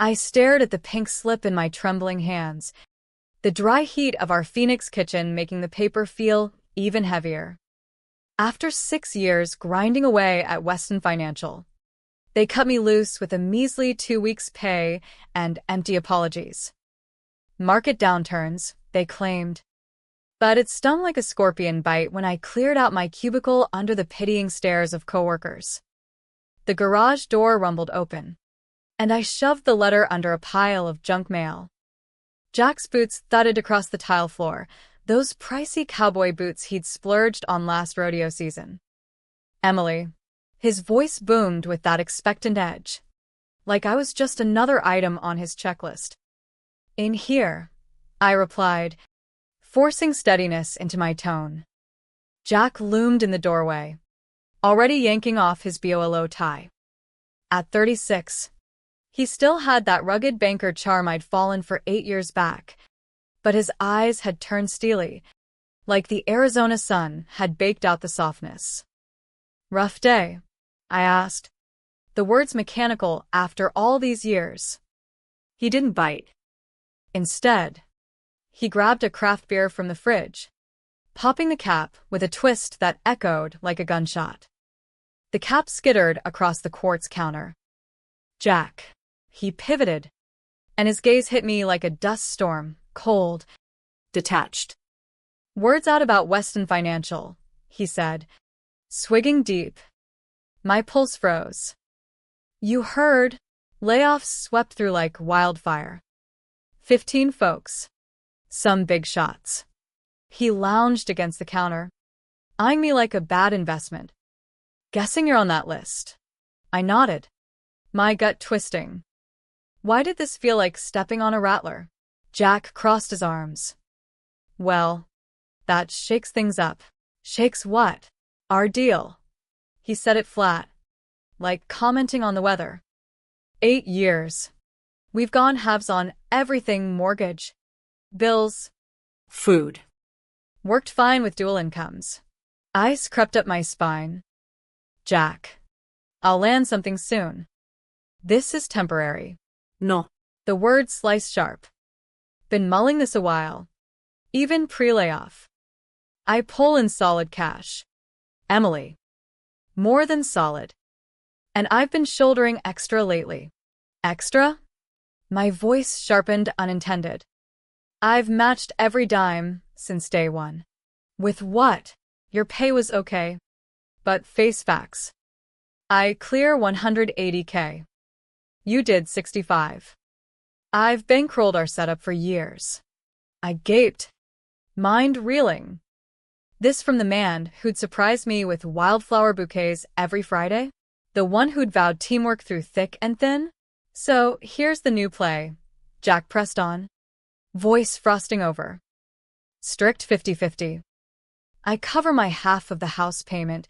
I stared at the pink slip in my trembling hands, the dry heat of our Phoenix kitchen making the paper feel even heavier. After 6 years grinding away at Weston Financial, they cut me loose with a measly 2 weeks' pay and empty apologies. Market downturns, they claimed. But it stung like a scorpion bite when I cleared out my cubicle under the pitying stares of coworkers. The garage door rumbled open, and I shoved the letter under a pile of junk mail. Jack's boots thudded across the tile floor, those pricey cowboy boots he'd splurged on last rodeo season. Emily. His voice boomed with that expectant edge, like I was just another item on his checklist. In here, I replied, forcing steadiness into my tone. Jack loomed in the doorway, already yanking off his BOLO tie. At 36, he still had that rugged banker charm I'd fallen for 8 years back, but his eyes had turned steely, like the Arizona sun had baked out the softness. Rough day? I asked, the words mechanical after all these years. He didn't bite. Instead, he grabbed a craft beer from the fridge, popping the cap with a twist that echoed like a gunshot. The cap skittered across the quartz counter. Jack. He pivoted, and his gaze hit me like a dust storm, cold, detached. Words out about Weston Financial, he said, swigging deep. My pulse froze. You heard? Layoffs swept through like wildfire. 15 folks. Some big shots. He lounged against the counter, eyeing me like a bad investment. Guessing you're on that list. I nodded, my gut twisting. Why did this feel like stepping on a rattler? Jack crossed his arms. Well, that shakes things up. Shakes what? Our deal. He said it flat, like commenting on the weather. 8 years. We've gone halves on everything: mortgage, bills, food. Worked fine with dual incomes. Ice crept up my spine. Jack. I'll land something soon. This is temporary. No. The word sliced sharp. Been mulling this a while. Even pre-layoff. I pull in solid cash. Emily. More than solid. And I've been shouldering extra lately. Extra? My voice sharpened unintended. I've matched every dime since day one. With what? Your pay was okay. But face facts. I clear $180K. You did 65. I've bankrolled our setup for years. I gaped, mind reeling. This from the man who'd surprise me with wildflower bouquets every Friday? The one who'd vowed teamwork through thick and thin? So here's the new play. Jack pressed on, voice frosting over. Strict 50-50. I cover my half of the house payment,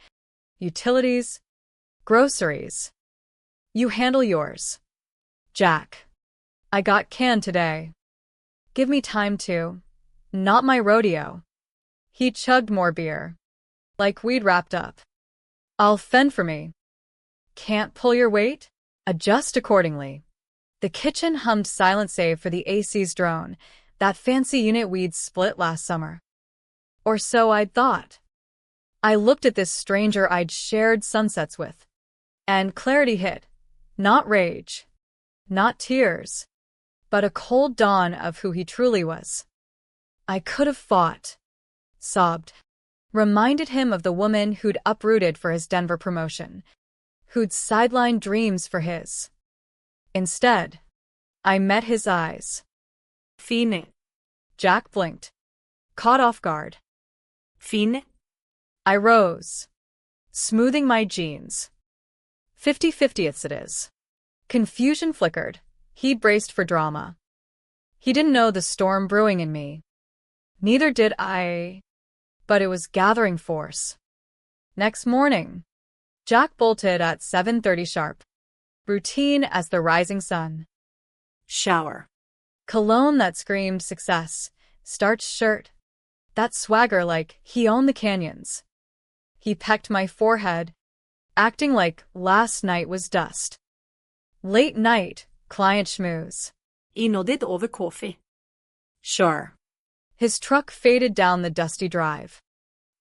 utilities, groceries. You handle yours. Jack. I got canned today. Give me time to. Not my rodeo. He chugged more beer. Like we'd wrapped up. I'll fend for me. Can't pull your weight? Adjust accordingly. The kitchen hummed silent save for the AC's drone, that fancy unit we'd split last summer. Or so I'd thought. I looked at this stranger I'd shared sunsets with. And clarity hit. Not rage. Not tears. But a cold dawn of who he truly was. I could have fought. Sobbed. Reminded him of the woman who'd uprooted for his Denver promotion. Who'd sidelined dreams for his. Instead, I met his eyes. Fine. Jack blinked. Caught off guard. Fine. I rose, smoothing my jeans. 50-50ths it is. Confusion flickered. He'd braced for drama. He didn't know the storm brewing in me. Neither did I. But it was gathering force. Next morning, Jack bolted at 7:30 sharp. Routine as the rising sun. Shower. Cologne that screamed success. Starched shirt. That swagger like he owned the canyons. He pecked my forehead, acting like last night was dust. Late night, Client schmooze. I nodded over coffee. Sure. His truck faded down the dusty drive.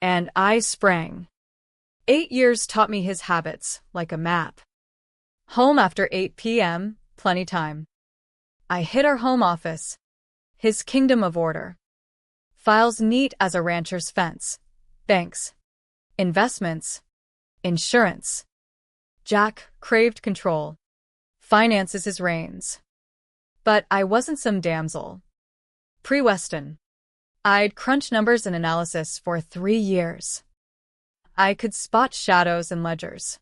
And I sprang. 8 years taught me his habits, like a map. Home after 8 p.m., plenty time. I hit our home office. His kingdom of order. Files neat as a rancher's fence. Banks. Investments. Insurance. Jack craved control. Finances his reins. But I wasn't some damsel. Pre-Weston. I'd crunch numbers and analysis for 3 years. I could spot shadows in ledgers.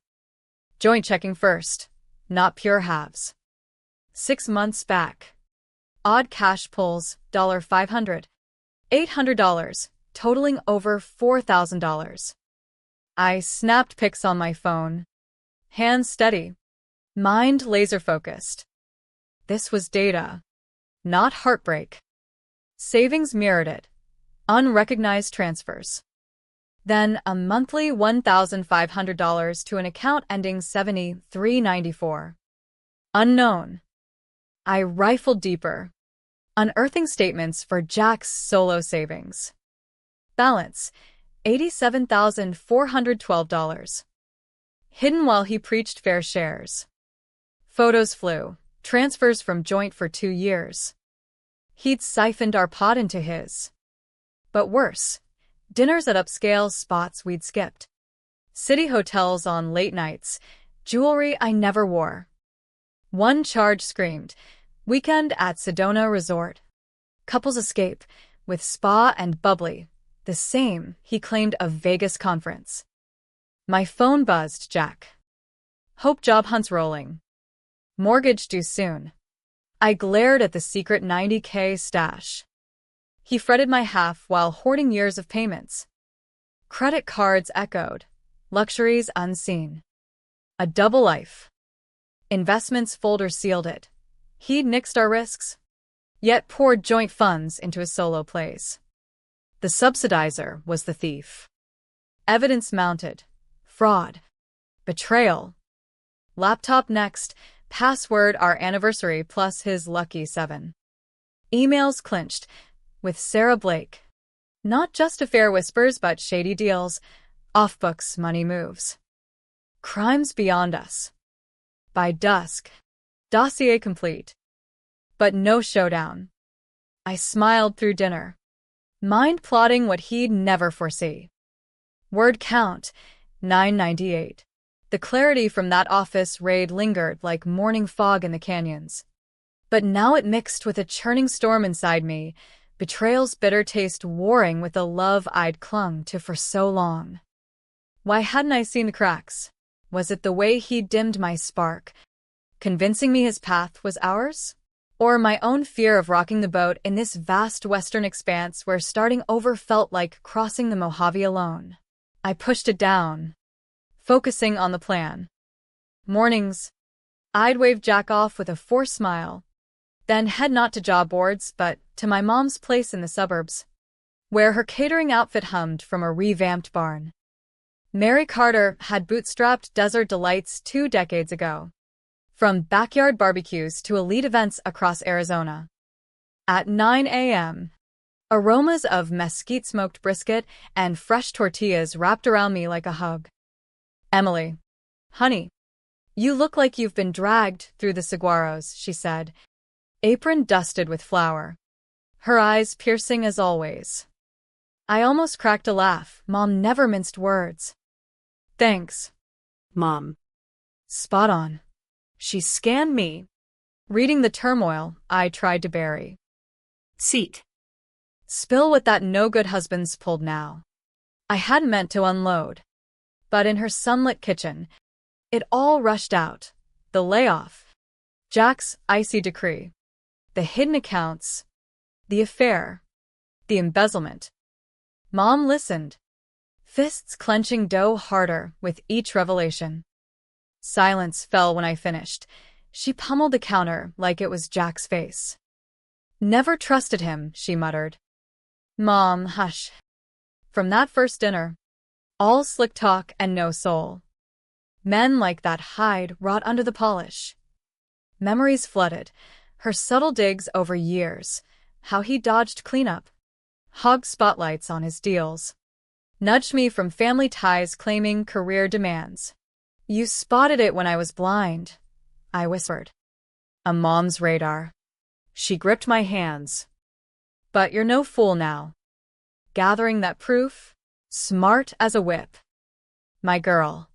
Joint checking first, not pure halves. 6 months back. Odd cash pulls, $500, $800, totaling over $4,000. I snapped pics on my phone. Hands steady. Mind laser-focused. This was data, not heartbreak. Savings mirrored it. Unrecognized transfers. Then a monthly $1,500 to an account ending 7394. Unknown. I rifled deeper, unearthing statements for Jack's solo savings. Balance, $87,412. Hidden while he preached fair shares. Photos flew, transfers from joint for 2 years. He'd siphoned our pot into his. But worse, dinners at upscale spots we'd skipped. City hotels on late nights, jewelry I never wore. One charge screamed, weekend at Sedona Resort. Couples escape, with spa and bubbly, the same he claimed a Vegas conference. My phone buzzed, Jack. Hope job hunt's rolling. Mortgage due soon. I glared at the secret $90K stash. He fretted my half while hoarding years of payments. Credit cards echoed, luxuries unseen. A double life. Investments folder sealed it. He'd nixed our risks, yet poured joint funds into his solo plays. The subsidizer was the thief. Evidence mounted. Fraud. Betrayal. Laptop next. Password our anniversary plus his lucky 7. Emails clinched. With Sarah Blake. Not just affair whispers but shady deals. Off-books money moves. Crimes beyond us. By dusk. Dossier complete. But no showdown. I smiled through dinner. Mind plotting what he'd never foresee. Word count, 998. The clarity from that office raid lingered like morning fog in the canyons. But now it mixed with a churning storm inside me, betrayal's bitter taste warring with the love I'd clung to for so long. Why hadn't I seen the cracks? Was it the way he dimmed my spark, convincing me his path was ours? Or my own fear of rocking the boat in this vast western expanse where starting over felt like crossing the Mojave alone? I pushed it down, focusing on the plan. Mornings, I'd wave Jack off with a forced smile, then head not to job boards but to my mom's place in the suburbs, where her catering outfit hummed from a revamped barn. Mary Carter had bootstrapped Desert Delights 2 decades ago. From backyard barbecues to elite events across Arizona. At 9 a.m., aromas of mesquite-smoked brisket and fresh tortillas wrapped around me like a hug. Emily, honey, you look like you've been dragged through the saguaros, she said, apron dusted with flour. Her eyes piercing as always. I almost cracked a laugh. Mom never minced words. Thanks, Mom. Spot on. She scanned me, reading the turmoil I tried to bury. Seat. Spill what that no-good husband's pulled now. I hadn't meant to unload. But in her sunlit kitchen, it all rushed out. The layoff. Jack's icy decree. The hidden accounts. The affair. The embezzlement. Mom listened, fists clenching dough harder with each revelation. Silence fell when I finished. She pummeled the counter like it was Jack's face. Never trusted him, she muttered. Mom, hush. From that first dinner, all slick talk and no soul. Men like that hide rot under the polish. Memories flooded, her subtle digs over years, how he dodged cleanup, hogged spotlights on his deals, nudged me from family ties claiming career demands. You spotted it when I was blind, I whispered. A mom's radar. She gripped my hands. But you're no fool now. Gathering that proof, smart as a whip. My girl.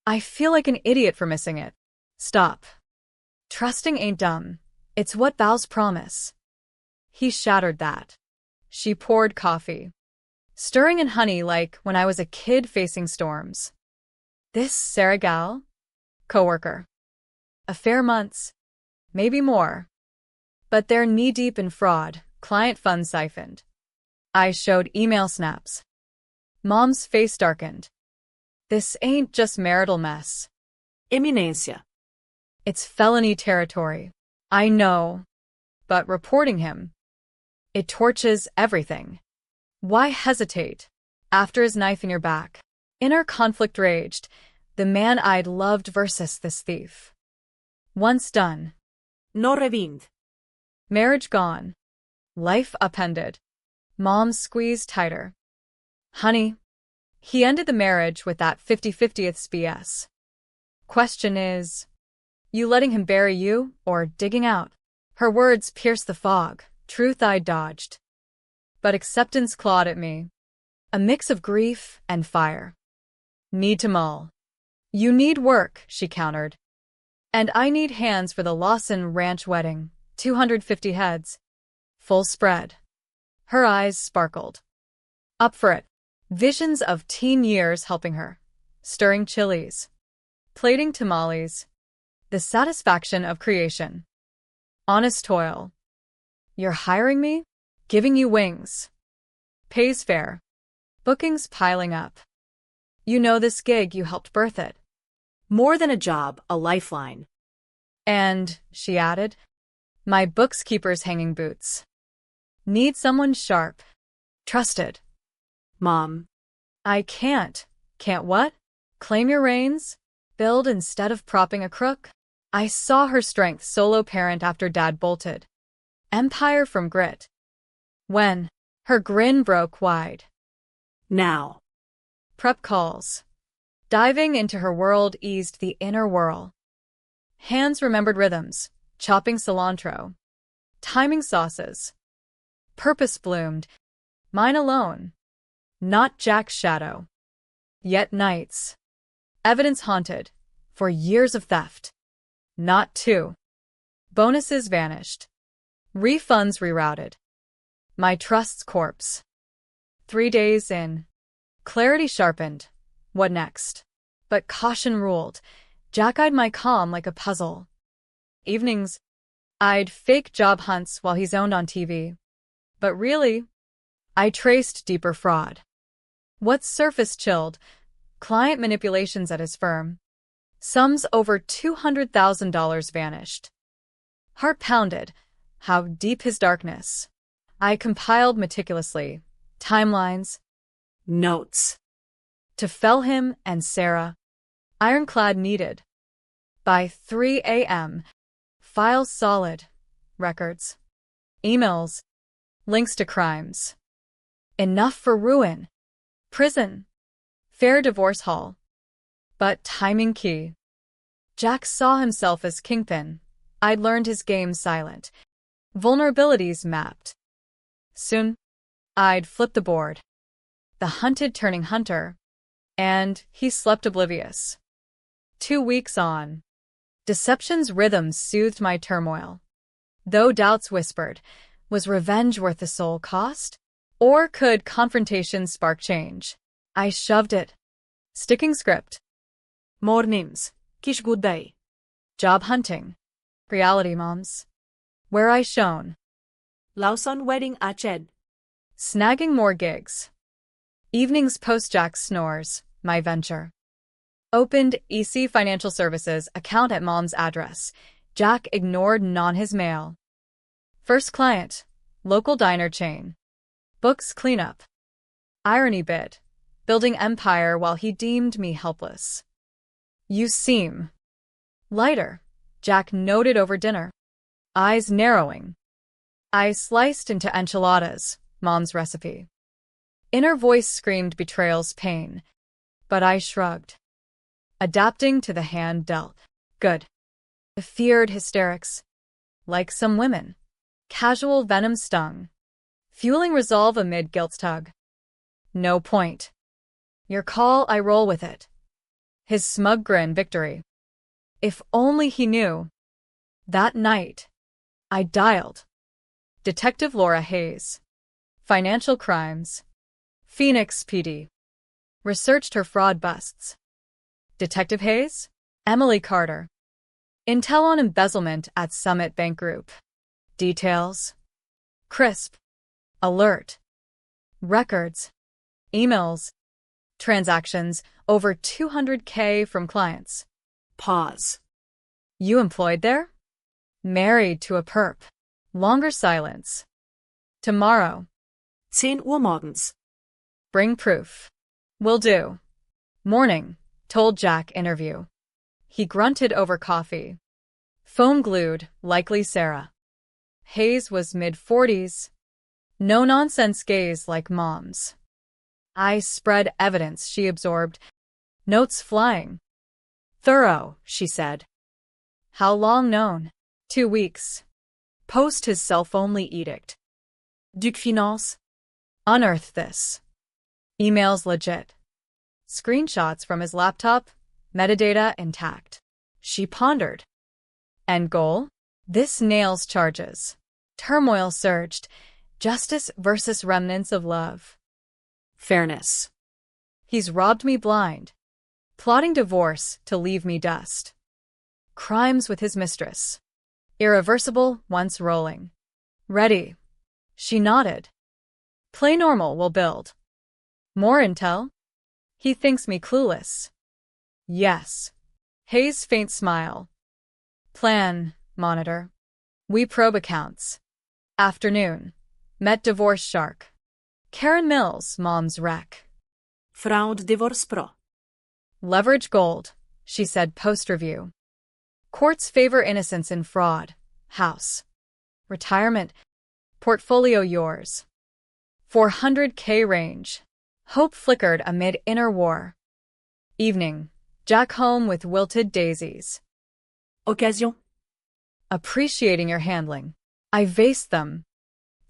I feel like an idiot for missing it. Stop. Trusting ain't dumb. It's what vows promise. He shattered that. She poured coffee, stirring in honey like when I was a kid facing storms. This Sarah gal? Coworker. Affair months. Maybe more. But they're knee-deep in fraud, client funds siphoned. I showed email snaps. Mom's face darkened. This ain't just marital mess. Eminência. It's felony territory. I know. But reporting him, it torches everything. Why hesitate? After his knife in your back. Inner conflict raged. The man I'd loved versus this thief. Once done. No revind. Marriage gone. Life upended. Mom squeezed tighter. Honey, he ended the marriage with that 50/50th BS. Question is, you letting him bury you or digging out? Her words pierced the fog, truth I dodged. But acceptance clawed at me. A mix of grief and fire. Need to mull. You need work, she countered. And I need hands for the Lawson Ranch wedding, 250 heads. Full spread. Her eyes sparkled. Up for it. Visions of teen years helping her. Stirring chilies. Plating tamales. The satisfaction of creation. Honest toil. You're hiring me? Giving you wings. Pays fair. Bookings piling up. You know this gig, you helped birth it. More than a job, a lifeline. And, she added, my bookkeeper's hanging boots. Need someone sharp. Trusted. Mom. I can't. Can't what? Claim your reins? Build instead of propping a crook? I saw her strength solo parent after dad bolted. Empire from grit. When? Her grin broke wide. Now. Prep calls. Diving into her world eased the inner whirl. Hands remembered rhythms, chopping cilantro. Timing sauces. Purpose bloomed. Mine alone. Not Jack's shadow. Yet nights. Evidence haunted. For years of theft. Not two. Bonuses vanished. Refunds rerouted. My trust's corpse. 3 days in. Clarity sharpened. What next? But caution ruled. Jack eyed my calm like a puzzle. Evenings, I'd fake job hunts while he zoned on TV. But really, I traced deeper fraud. What surface chilled? Client manipulations at his firm. Sums over $200,000 vanished. Heart pounded. How deep his darkness. I compiled meticulously. Timelines. Notes. To fell him and Sarah. Ironclad needed. By 3 a.m. Files solid. Records. Emails. Links to crimes. Enough for ruin. Prison. Fair divorce hall. But timing key. Jack saw himself as kingpin. I'd learned his game silent. Vulnerabilities mapped. Soon, I'd flip the board. The hunted turning hunter. And he slept oblivious. 2 weeks on. Deception's rhythms soothed my turmoil. Though doubts whispered, was revenge worth the soul cost? Or could confrontation spark change? I shoved it. Sticking script. Mornings. Kish good day. Job hunting. Reality moms. Where I shone. Lawson wedding ached. Snagging more gigs. Evenings post Jack snores, my venture. Opened EC Financial Services account at mom's address. Jack ignored his mail. First client. Local diner chain. Books cleanup. Irony bit. Building empire while he deemed me helpless. You seem lighter. Jack noted over dinner, eyes narrowing. I sliced into enchiladas, Mom's recipe. Inner voice screamed betrayal's pain, but I shrugged. Adapting to the hand dealt. Good. Feared hysterics. Like some women. Casual venom stung. Fueling resolve amid guilt's tug. No point. Your call, I roll with it. His smug grin, victory. If only he knew. That night, I dialed. Detective Laura Hayes. Financial crimes. Phoenix PD. Researched her fraud busts. Detective Hayes? Emily Carter. Intel on embezzlement at Summit Bank Group. Details. Crisp. Alert. Records. Emails. Transactions over $200K from clients. Pause. You employed there? Married to a perp. Longer silence. Tomorrow. 10 Uhr morgens. Bring proof. Will do. Morning, told Jack interview. He grunted over coffee. Phone glued, likely Sarah. Hayes was mid-40s. No-nonsense gaze like Mom's. I spread evidence she absorbed. Notes flying. Thorough, she said. How long known? 2 weeks. Post his self-only edict. Duc Finance. Unearth this. Emails legit. Screenshots from his laptop, metadata intact. She pondered. End goal? This nails charges. Turmoil surged. Justice versus remnants of love. Fairness. He's robbed me blind. Plotting divorce to leave me dust. Crimes with his mistress. Irreversible once rolling. Ready. She nodded. Play normal, we'll build. More intel? He thinks me clueless. Yes. Hayes' faint smile. Plan, monitor. We probe accounts. Afternoon. Met divorce shark. Karen Mills, Mom's wreck. Fraud Divorce Pro. Leverage gold, she said post-review. Courts favor innocence in fraud. House. Retirement. Portfolio yours. 400K range. Hope flickered amid inner war. Evening. Jack home with wilted daisies. Occasion. Appreciating your handling. I vased them.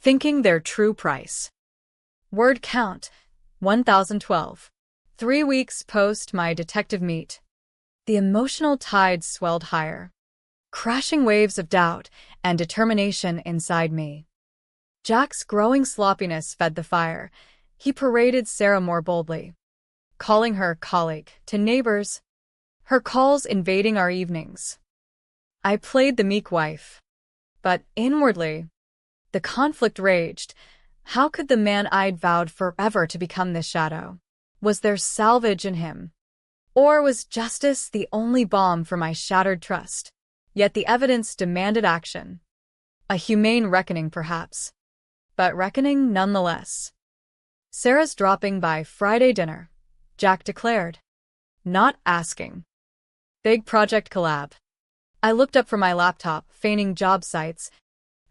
Thinking their true price. Word count. 1012. 3 weeks post my detective meet. The emotional tide swelled higher. Crashing waves of doubt and determination inside me. Jack's growing sloppiness fed the fire. He paraded Sarah more boldly. Calling her colleague to neighbors. Her calls invading our evenings. I played the meek wife. But inwardly, the conflict raged. How could the man I'd vowed forever to become this shadow? Was there salvage in him? Or was justice the only balm for my shattered trust? Yet the evidence demanded action. A humane reckoning, perhaps. But reckoning nonetheless. Sarah's dropping by Friday dinner, Jack declared. Not asking. Big project collab. I looked up from my laptop, feigning job sites,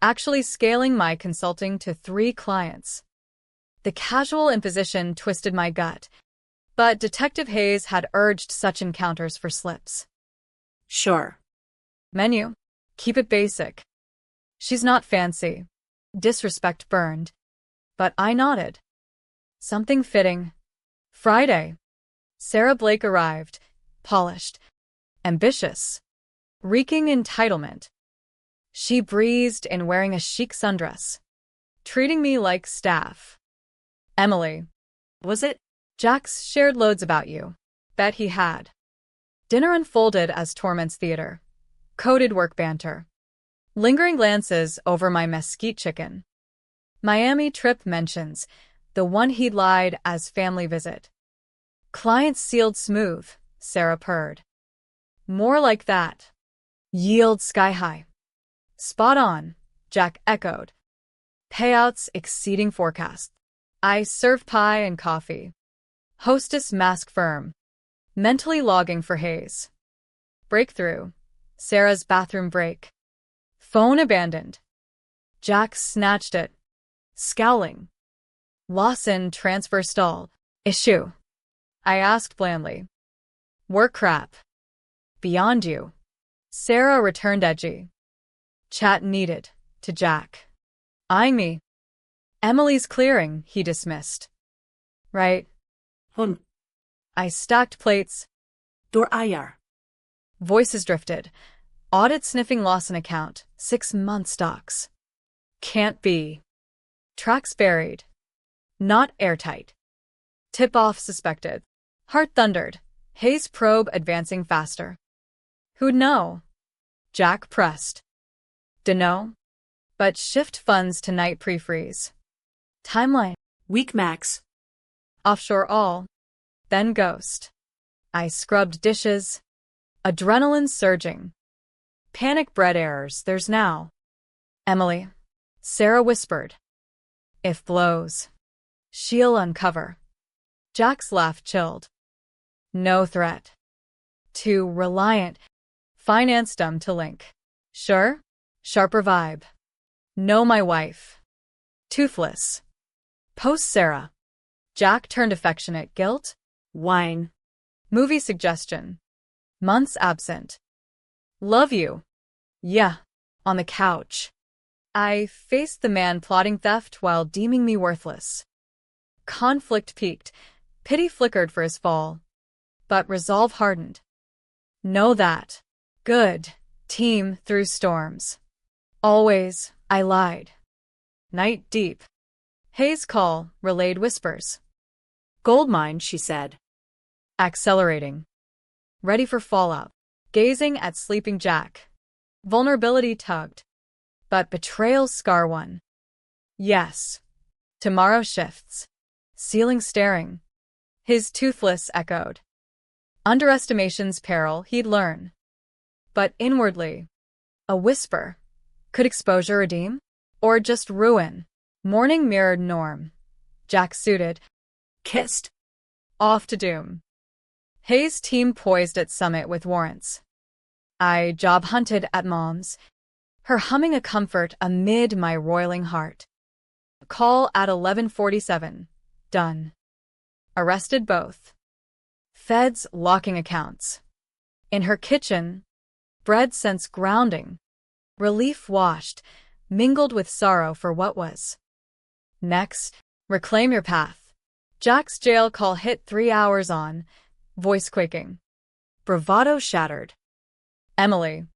actually scaling my consulting to 3 clients. The casual imposition twisted my gut, but Detective Hayes had urged such encounters for slips. Sure. Menu. Keep it basic. She's not fancy. Disrespect burned. But I nodded. Something fitting. Friday. Sarah Blake arrived, polished, ambitious, reeking entitlement. She breezed in wearing a chic sundress, treating me like staff. Emily. Was it? Jack's shared loads about you. Bet he had. Dinner unfolded as Torment's theater. Coded work banter. Lingering glances over my mesquite chicken. Miami trip mentions, the one he'd lied as family visit. Clients sealed smooth, Sarah purred. More like that. Yield sky high. Spot on, Jack echoed. Payouts exceeding forecast. I serve pie and coffee. Hostess mask firm. Mentally logging for Hayes. Breakthrough. Sarah's bathroom break. Phone abandoned. Jack snatched it, scowling. Lawson transfer stalled. Issue? I asked blandly. Work crap. Beyond you. Sarah returned edgy. Chat needed, to Jack. Eyeing me. Emily's clearing, he dismissed. Right. Hon. I stacked plates. Door IR. Voices drifted. Audit sniffing Lawson account. 6 month stocks. Can't be. Tracks buried. Not airtight. Tip-off suspected. Heart thundered. Hayes probe advancing faster. Who'd know? Jack pressed. Dunno. But shift funds to night pre-freeze. Timeline. Week max. Offshore all. Then ghost. I scrubbed dishes. Adrenaline surging. Panic bread errors, there's now. Emily. Sarah whispered. If blows. She'll uncover. Jack's laugh chilled. No threat. Too reliant. Finance dumb to link. Sure? Sharper vibe. Know my wife. Toothless. Post Sarah. Jack turned affectionate. Guilt? Wine. Movie suggestion. Months absent. Love you. Yeah. On the couch. I faced the man plotting theft while deeming me worthless. Conflict peaked. Pity flickered for his fall. But resolve hardened. Know that. Good. Team through storms. Always, I lied. Night deep. Hayes' call relayed whispers. Goldmine, she said. Accelerating. Ready for fallout. Gazing at sleeping Jack. Vulnerability tugged. But betrayal scar won. Yes. Tomorrow shifts. Ceiling staring. His toothless echoed. Underestimation's peril he'd learn. But inwardly, a whisper. Could exposure redeem? Or just ruin? Morning mirrored norm. Jack suited. Kissed. Off to doom. Hayes' team poised at summit with warrants. I job hunted at Mom's, her humming a comfort amid my roiling heart. Call at 11:47. Done. Arrested both. Feds locking accounts. In her kitchen, bread sense grounding. Relief washed, mingled with sorrow for what was. Next, reclaim your path. Jack's jail call hit 3 hours on, voice quaking. Bravado shattered. Emily.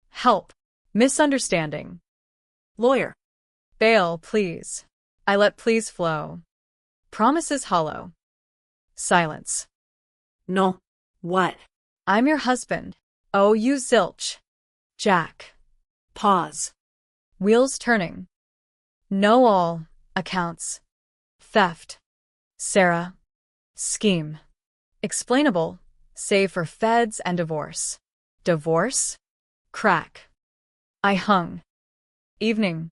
Help. Misunderstanding. Lawyer. Bail, please. I let please flow. Promises hollow. Silence. No. What? I'm your husband. Oh, you zilch. Jack. Pause. Wheels turning. Know all. Accounts. Theft. Sarah. Scheme. Explainable, save for feds and divorce. Divorce? Crack. I hung. Evening.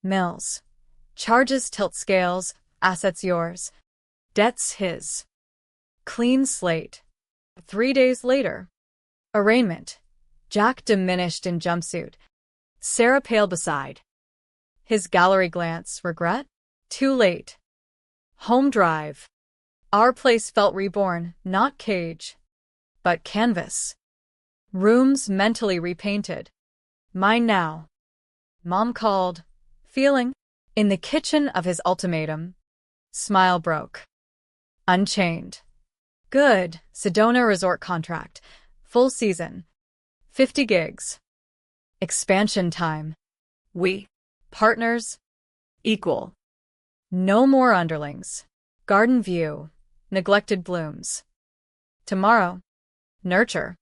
Mills. Charges tilt scales, assets yours. Debts his. Clean slate. 3 days later. Arraignment. Jack diminished in jumpsuit. Sarah pale beside. His gallery glance, regret? Too late. Home drive. Our place felt reborn, not cage, but canvas. Rooms mentally repainted. Mine now. Mom called. Feeling. In the kitchen of his ultimatum. Smile broke. Unchained. Good. Sedona resort contract. Full season. 50 gigs. Expansion time. We. Partners. Equal. No more underlings. Garden view. Neglected blooms. Tomorrow. Nurture.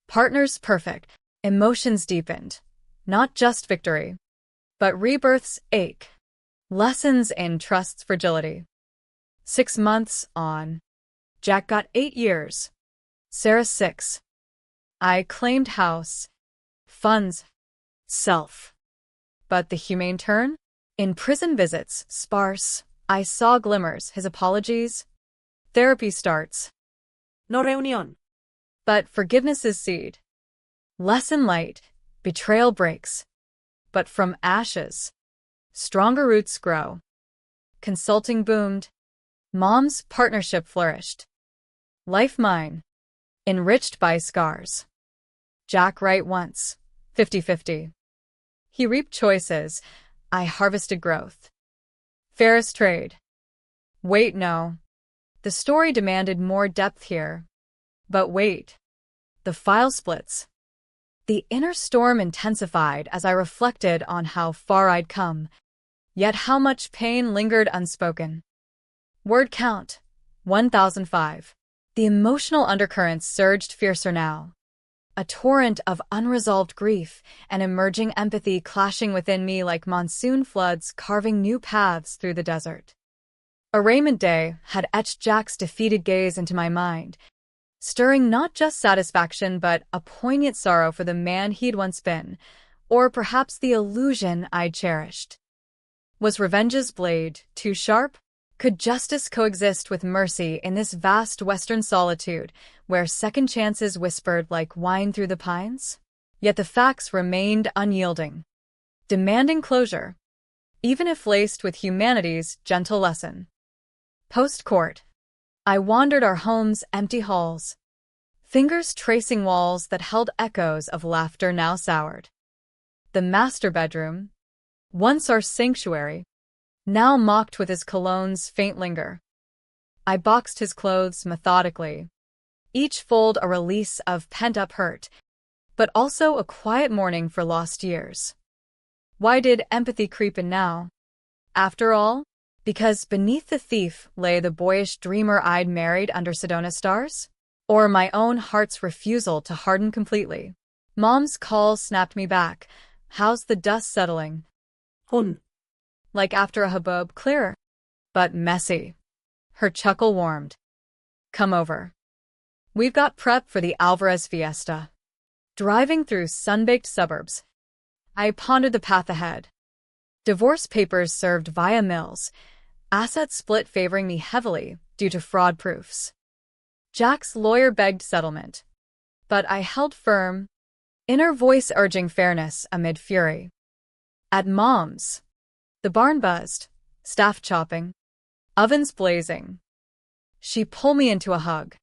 Partners perfect. Emotions deepened. Not just victory, but rebirth's ache. Lessons in trust's fragility. 6 months on. Jack got 8 years. Sarah 6. I claimed house. Funds. Self. But the humane turn? In prison visits, sparse. I saw glimmers, his apologies. Therapy starts. No reunión. But forgiveness is seed. Lesson light, betrayal breaks. But from ashes, stronger roots grow. Consulting boomed. Mom's partnership flourished. Life mine, enriched by scars. Jack right once, 50-50. He reaped choices, I harvested growth. Fairest trade. Wait, no. The story demanded more depth here. But wait. The file splits. The inner storm intensified as I reflected on how far I'd come, yet how much pain lingered unspoken. Word count, 1005. The emotional undercurrents surged fiercer now. A torrent of unresolved grief and emerging empathy clashing within me like monsoon floods carving new paths through the desert. Arraignment day had etched Jack's defeated gaze into my mind, stirring not just satisfaction but a poignant sorrow for the man he'd once been, or perhaps the illusion I'd cherished. Was revenge's blade too sharp? Could justice coexist with mercy in this vast western solitude, where second chances whispered like wine through the pines? Yet the facts remained unyielding, demanding closure, even if laced with humanity's gentle lesson. Post-court, I wandered our home's empty halls, fingers tracing walls that held echoes of laughter now soured. The master bedroom, once our sanctuary, now mocked with his cologne's faint linger. I boxed his clothes methodically, each fold a release of pent-up hurt, but also a quiet mourning for lost years. Why did empathy creep in now? After all, because beneath the thief lay the boyish dreamer I'd married under Sedona stars? Or my own heart's refusal to harden completely? Mom's call snapped me back. How's the dust settling? Hun. Like after a hubbub, clearer, but messy. Her chuckle warmed. Come over. We've got prep for the Alvarez fiesta. Driving through sun-baked suburbs, I pondered the path ahead. Divorce papers served via mills, assets split favoring me heavily due to fraud proofs. Jack's lawyer begged settlement, but I held firm, inner voice urging fairness amid fury. At Mom's, the barn buzzed, staff chopping, ovens blazing. She pulled me into a hug.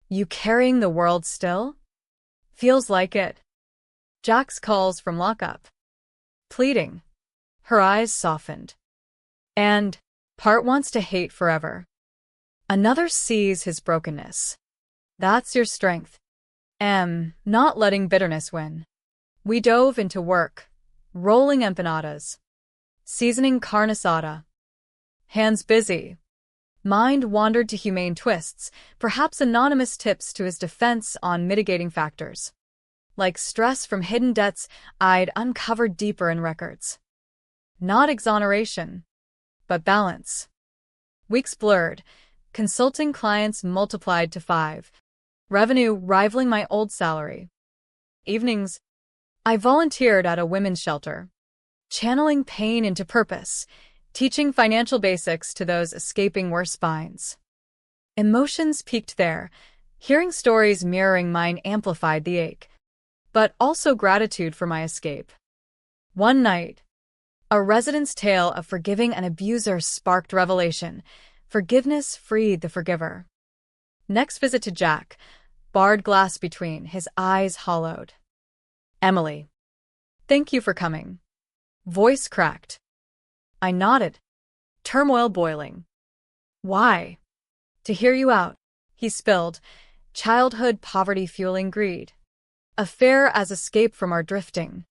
You carrying the world still? Feels like it. Jack's calls from lockup. Pleading. Her eyes softened. And part wants to hate forever. Another sees his brokenness. That's your strength. Not letting bitterness win. We dove into work, rolling empanadas, seasoning carne asada. Hands busy. Mind wandered to humane twists, perhaps anonymous tips to his defense on mitigating factors. Like stress from hidden debts I'd uncovered deeper in records. Not exoneration, but balance. Weeks blurred, consulting clients multiplied to 5, revenue rivaling my old salary. Evenings, I volunteered at a women's shelter, channeling pain into purpose, teaching financial basics to those escaping worse binds. Emotions peaked there, hearing stories mirroring mine amplified the ache, but also gratitude for my escape. One night, a resident's tale of forgiving an abuser sparked revelation. Forgiveness freed the forgiver. Next visit to Jack, barred glass between, his eyes hollowed. Emily. Thank you for coming. Voice cracked. I nodded. Turmoil boiling. Why? To hear you out, he spilled. Childhood poverty fueling greed. Affair as escape from our drifting.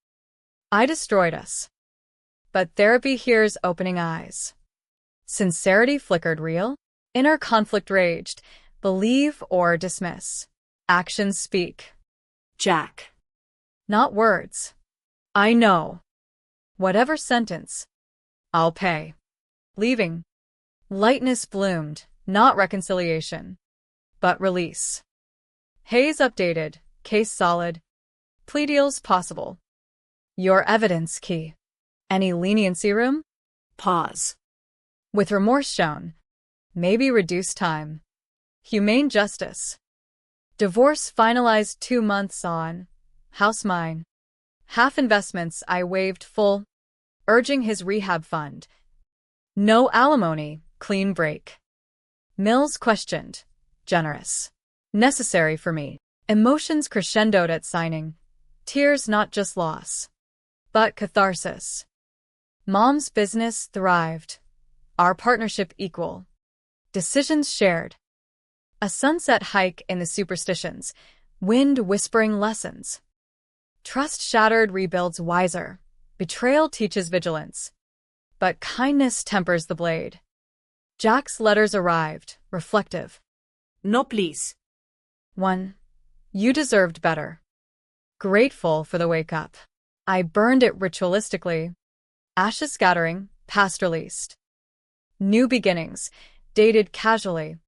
I destroyed us. But therapy here's opening eyes. Sincerity flickered real. Inner conflict raged. Believe or dismiss. Actions speak. Jack. Not words. I know. Whatever sentence, I'll pay. Leaving. Lightness bloomed, not reconciliation, but release. Haze updated, case solid. Plea deals possible. Your evidence key. Any leniency room? Pause. With remorse shown. Maybe reduced time. Humane justice. Divorce finalized 2 months on. house mine. Half investments I waived full, urging his rehab fund. No alimony, clean break. Mills questioned, generous. Necessary for me. Emotions crescendoed at signing. Tears not just loss, but catharsis. Mom's business thrived. Our partnership equal. Decisions shared. A sunset hike in the superstitions. Wind whispering lessons. Trust shattered rebuilds wiser. Betrayal teaches vigilance. But kindness tempers the blade. Jack's letters arrived, reflective. No, please. 1. You deserved better. Grateful for the wake-up. I burned it ritualistically. Ashes scattering, past released. New beginnings, dated casually.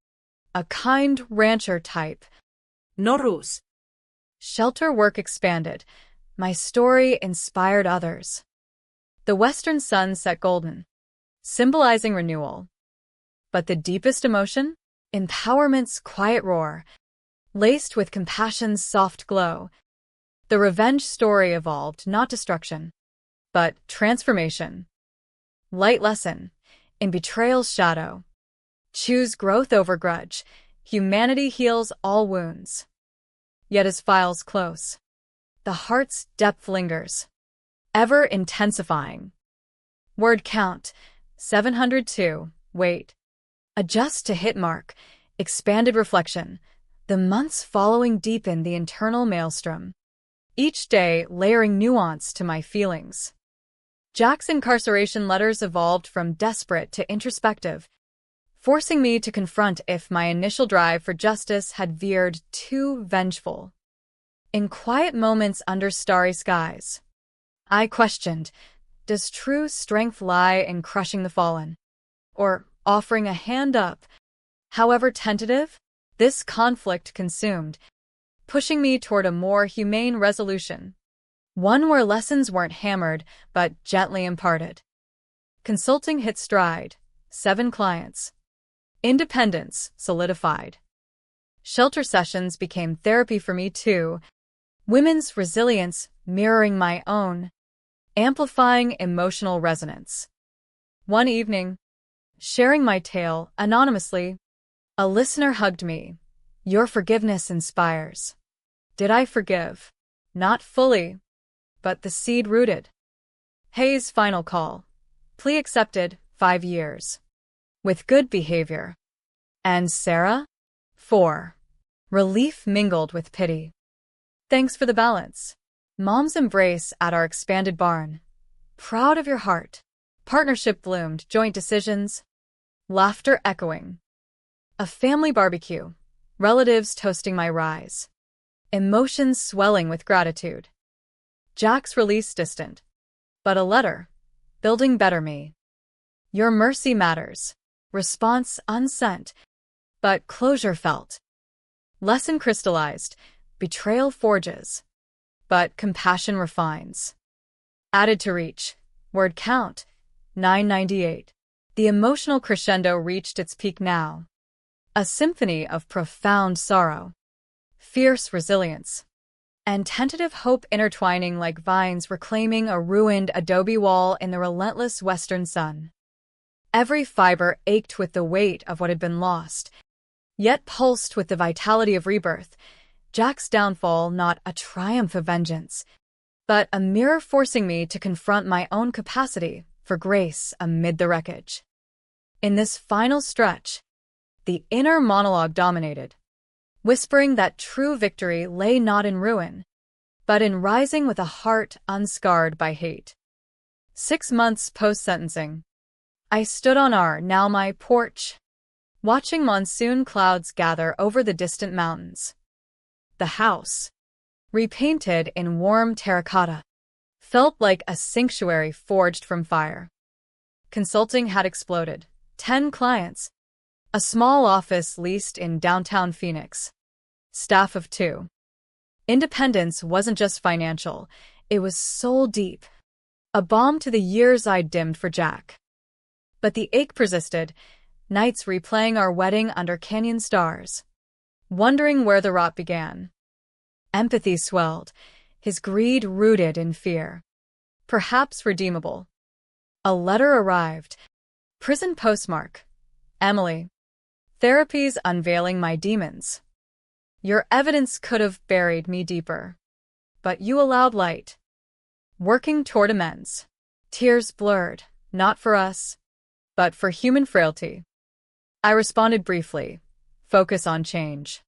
A kind rancher type. No ruse. Shelter work expanded. My story inspired others. The western sun set golden, symbolizing renewal. But the deepest emotion? Empowerment's quiet roar, laced with compassion's soft glow. The revenge story evolved, not destruction, but transformation. Light lesson, in betrayal's shadow. Choose growth over grudge. Humanity heals all wounds. Yet as files close, the heart's depth lingers, ever intensifying. Word count, 702, wait. Adjust to hit mark, expanded reflection. The months following deepen the internal maelstrom. Each day layering nuance to my feelings. Jack's incarceration letters evolved from desperate to introspective, forcing me to confront if my initial drive for justice had veered too vengeful. In quiet moments under starry skies, I questioned, does true strength lie in crushing the fallen? Or offering a hand up? However tentative, this conflict consumed, pushing me toward a more humane resolution. One where lessons weren't hammered, but gently imparted. Consulting hit stride, 7 clients. Independence solidified. Shelter sessions became therapy for me too. Women's resilience mirroring my own, amplifying emotional resonance. One evening, sharing my tale anonymously, a listener hugged me. Your forgiveness inspires. Did I forgive? Not fully, but the seed rooted. Hayes' final call. Plea accepted, 5 years. With good behavior. And Sarah? 4. Relief mingled with pity. Thanks for the balance. Mom's embrace at our expanded barn. Proud of your heart. Partnership bloomed, joint decisions. Laughter echoing. A family barbecue. Relatives toasting my rise. Emotions swelling with gratitude. Jack's release distant. But a letter. Building better me. Your mercy matters. Response unsent. But closure felt. Lesson crystallized. Betrayal forges. But compassion refines. Added to reach. Word count. 998. The emotional crescendo reached its peak now. A symphony of profound sorrow. Fierce resilience. And tentative hope intertwining like vines reclaiming a ruined adobe wall in the relentless western sun. Every fiber ached with the weight of what had been lost, yet pulsed with the vitality of rebirth. Jack's downfall not a triumph of vengeance, but a mirror forcing me to confront my own capacity for grace amid the wreckage. In this final stretch, the inner monologue dominated, whispering that true victory lay not in ruin, but in rising with a heart unscarred by hate. 6 months post-sentencing, I stood on our, now my porch, watching monsoon clouds gather over the distant mountains. The house, repainted in warm terracotta, felt like a sanctuary forged from fire. Consulting had exploded. 10 clients. A small office leased in downtown Phoenix. Staff of 2. Independence wasn't just financial, it was soul deep. A balm to the years I'd dimmed for Jack. But the ache persisted, nights replaying our wedding under canyon stars, wondering where the rot began. Empathy swelled, his greed rooted in fear. Perhaps redeemable. A letter arrived. Prison postmark. Emily. Therapy's unveiling my demons. Your evidence could have buried me deeper. But you allowed light. Working toward amends. Tears blurred, not for us, but for human frailty. I responded briefly. Focus on change.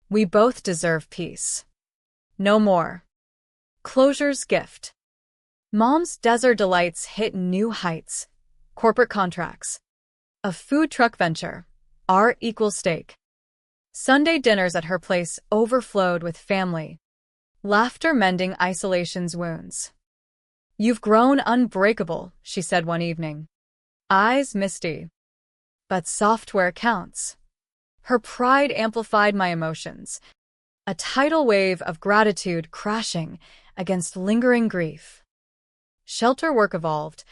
We both deserve peace. No more. Closure's gift. Mom's desert delights hit new heights. Corporate contracts. A food truck venture. Our equal stake. Sunday dinners at her place overflowed with family. Laughter mending isolation's wounds. You've grown unbreakable, she said one evening. Eyes misty. But software counts. Her pride amplified my emotions. A tidal wave of gratitude crashing against lingering grief. Shelter work evolved.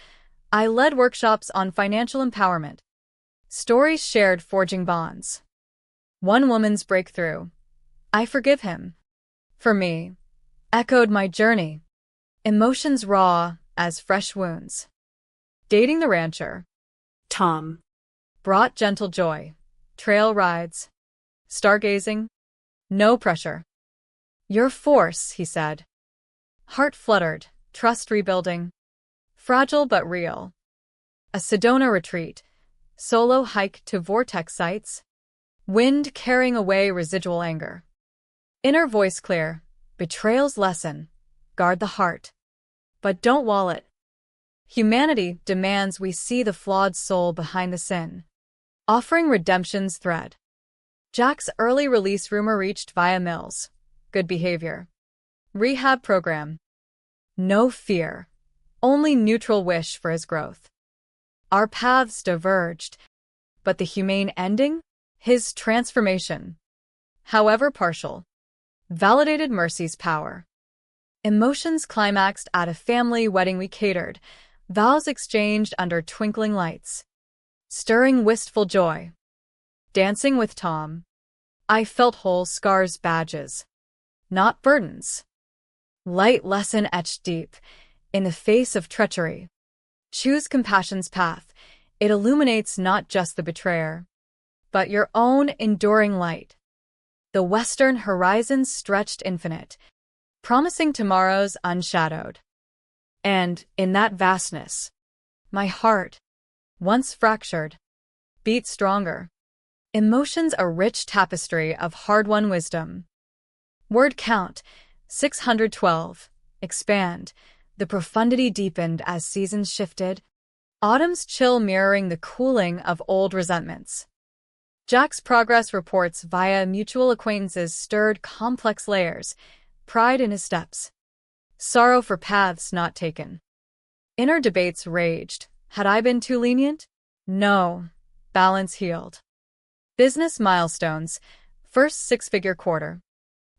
I led workshops on financial empowerment. Stories shared forging bonds. One woman's breakthrough. I forgive him. For me, echoed my journey. Emotions raw as fresh wounds. Dating the rancher. Tom. Brought gentle joy. Trail rides. Stargazing. No pressure. Your force, he said. Heart fluttered, trust rebuilding. Fragile but real. A Sedona retreat. Solo hike to vortex sites. Wind carrying away residual anger. Inner voice clear. Betrayal's lesson. Guard the heart. But don't wall it. Humanity demands we see the flawed soul behind the sin. Offering redemption's thread. Jack's early release rumor reached via Mills. Good behavior. Rehab program. No fear. Only neutral wish for his growth. Our paths diverged. But the humane ending? His transformation. However partial. Validated mercy's power. Emotions climaxed at a family wedding we catered. Vows exchanged under twinkling lights. Stirring wistful joy. Dancing with Tom. I felt whole scars badges. Not burdens. Light lesson etched deep. In the face of treachery. Choose compassion's path. It illuminates not just the betrayer, but your own enduring light. The western horizon stretched infinite, promising tomorrows unshadowed. And, in that vastness, my heart, once fractured, beat stronger. Emotions a rich tapestry of hard-won wisdom. Word count, 612. Expand. The profundity deepened as seasons shifted. Autumn's chill mirroring the cooling of old resentments. Jack's progress reports via mutual acquaintances stirred complex layers. Pride in his steps. Sorrow for paths not taken. Inner debates raged. Had I been too lenient? No. Balance healed. Business milestones. First six-figure quarter.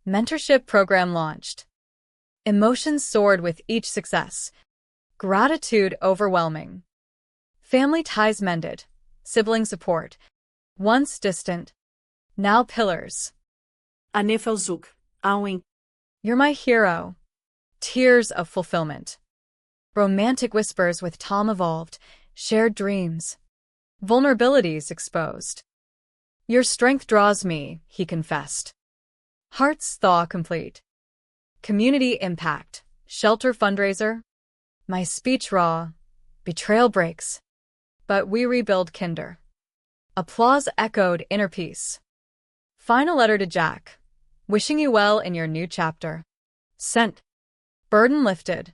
Mentorship program launched. Emotions soared with each success. Gratitude overwhelming. Family ties mended. Sibling support. Once distant. Now pillars. Anefelzug. Awing. You're my hero. Tears of fulfillment. Romantic whispers with Tom evolved. Shared dreams. Vulnerabilities exposed. Your strength draws me, he confessed. Heart's thaw complete. Community impact. Shelter fundraiser. My speech raw. Betrayal breaks. But we rebuild kinder. Applause echoed inner peace. Final letter to Jack. Wishing you well in your new chapter. Sent. Burden lifted.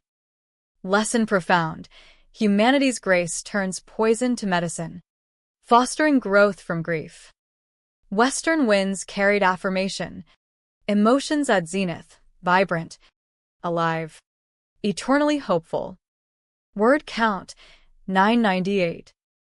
Lesson profound. Humanity's grace turns poison to medicine. Fostering growth from grief. Western winds carried affirmation. Emotions at zenith. Vibrant. Alive. Eternally hopeful. Word count, 998.